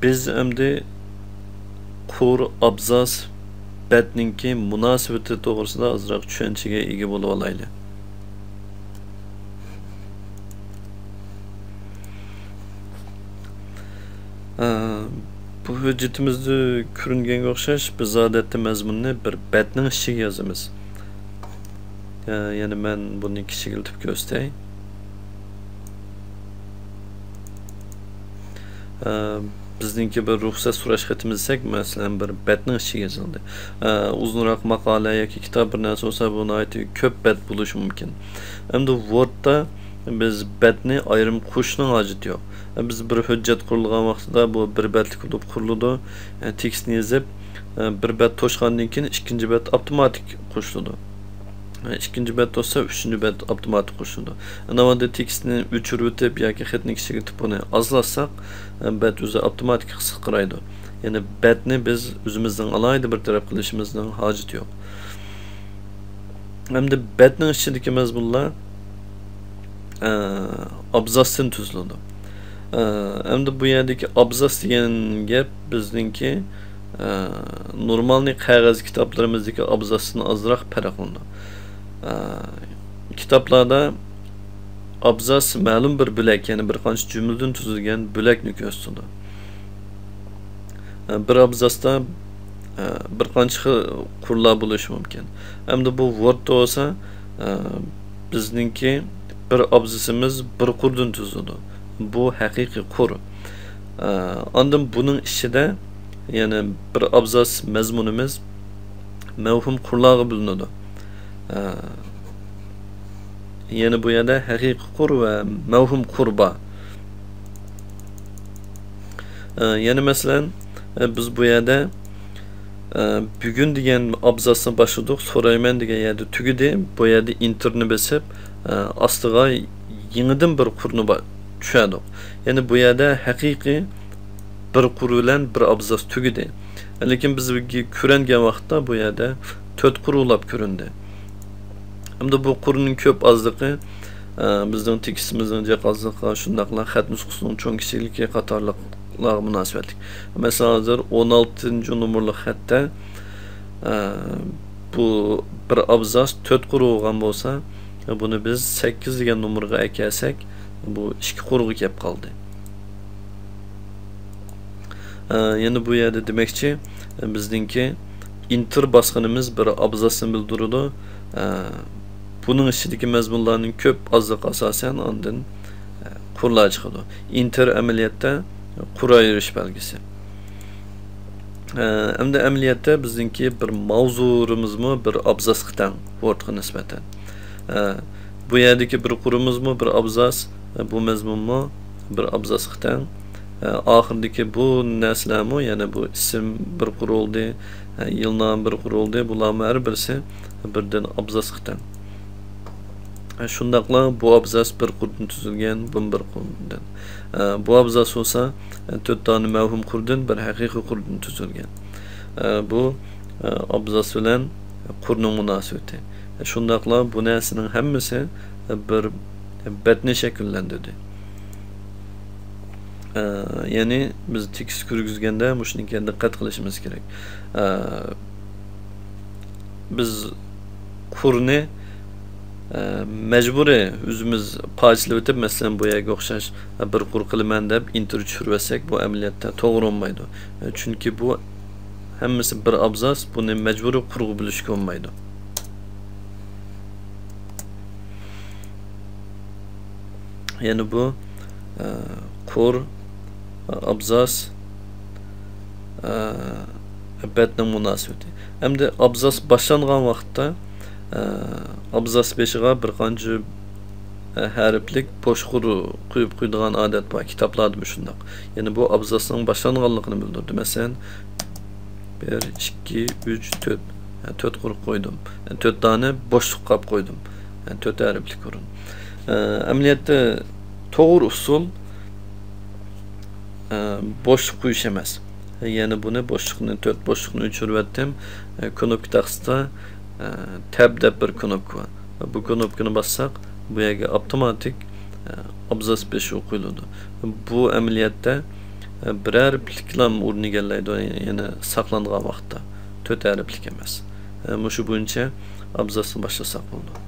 Biz endi qur, abzas, batninki munosabati to'g'risida ozroq tushunchaga ega bo'lib olaylik. Bu hujjatimizda ko'ringanga o'xshash biz odatda mazmunni bir batning ichiga yozamiz. Ya'ni men buni kichikiltib ko'rsatay. Bizningki bir ruxsat so'rash xatimiz desak, masalan bir batning ichiga yozildi. Uzunroq maqola yoki kitob bir narsa bo'lsa, buni aytib ko'p bat bo'lishi mumkin. Endi Wordda biz batni ayrim qo'shishning hojati yo'q. Biz bir hujjat qurilgan vaqtida bu bir batlik bo'lib quriladi. Tekstni yozib, bir bat to'shgandan keyin ikkinchi bat avtomatik qo'shiladi. İkinci bet olsa üçüncü bet avtomatik qo'shiladi. Navada tekstni o'chirib o'tib yoki xatni kichikitib buni ozlatsak, bet o'zi avtomatik qisqaraydi. Ya'ni betni biz o'zimizdan alayda bir taraf qilishimizning hojati yo'q. Hamda betning ichidagi mazmunlar abzasdan tuziladi. Hamda bu yerdagi abzas degan gap bizningki normalni qog'oz kitoblarimizdagi abzasdan ozroq farqlanadi. Kitaplarda abzas ma'lum bir bo'lak, ya'ni bir qancha jumladan tuzilgan bo'lakni ko'rsatadi. Bir abzasda bir qancha qurlar bo'lishi mumkin. Hamda bu Wordda bo'lsa, bizningki bir abzasimiz bir qurdan tuziladi. Bu haqiqiy qur. Ondan buning ichida ya'ni bir abzas mazmunimiz mavhum qurlarga bo'linadi. Yani bu yerda haqiqiy qur va mavhum qurba. Yani masalan biz bu yerda bugun degan abzasni boshladik, so'rayman degan yerda tugidi, bu yerda interni bosib ostiga yangidan bir qurni tushadi. Yani bu yerda haqiqiy bir qur bilan bir abzas tugidi. Lekin biz ko'rangan vaqtda bu yerda 4 qur ulab ko'rindi. Hamda bu qurning ko'p ozligi bizning tekstimizning jihozligiga, shundaqla xat nusxasining cho'ng kichikligiga qatorliqlar munosabatli. Masalan, hozir 16 nomerli xatda bu bir abzas 4 qur bo'lgan bo'lsa, buni biz 8 degan nomerga ekelsak, bu 2 qurga kelib qoldi. Yani bu yerda demakchi, bizningki inter bosqinimiz bir abzasni bildiradi. Bunun içindeki mazmunlarning ko'p ozligi asosan ondan qurlar chiqadi. Inter amaliyotda qur ayirish belgisi. Hamda amaliyotda bizningki bir mavzumizmi bir abzasga teng Wordga nisbatan. Bu yerdagi bir qurumizmi bir abzas, bu mazmunmi bir abzasga teng. Oxirdagi bu narsalarmi, ya'ni bu ism bir qur oldi, yilnom bir qur oldi, bularning har birisi birdan abzasga teng. Shundaqla bu abzas bir qurdan tuzilgan, bu bir qurdan. Bu abzas olsa 4 tane mavhum qurdan bir haqiqiy qurdan tuzilgan. Bu abzas bilan qurning munosabati. Shundaqla bu narsaning hammasi bir batni shakllantirdi. Yani biz tekst ko'rgizganda shunga diqqat qilishimiz kerak. Biz qurni mecburi o'zimiz parchalab o'tib, masalan bu yerga o'xshash bir qur qilaman deb inter tushirsak, bu amaliyotda to'g'ri bo'lmaydi. Chunki bu hammasi bir abzas, buni mecburi qurg'i bilishga bo'lmaydi. Yani bu qur, abzas, batning munosabati. Hamda abzas boshlangan vaqtda abzas beshiga bir qancha harflik bo'sh qur qo'yib qo'yadigan odat bor kitoblarda shundoq. Ya'ni bu abzasning boshlanganligini bildirdi. Masalan 1 2 3 4 4 qur qo'ydim. 4 tane bo'shliq qolib qo'ydim. 4 harflik qurun. Amaliyotda to'g'ri usul bo'shliq qo'yish emas. Yani bunu boşluğunu 4 boşluğunu o'chirib etdim. Knopka taqsida tab deb bir knopka var. Bu knopkani bassak bu yerga avtomatik abzas 5 qo'yiladi. Bu amaliyotda bir harfliklam o'rin egallaydi, yana saqlangan vaqtda 4 harflik emas. Mushu bo'yicha abzasni boshlasak bo'ldi.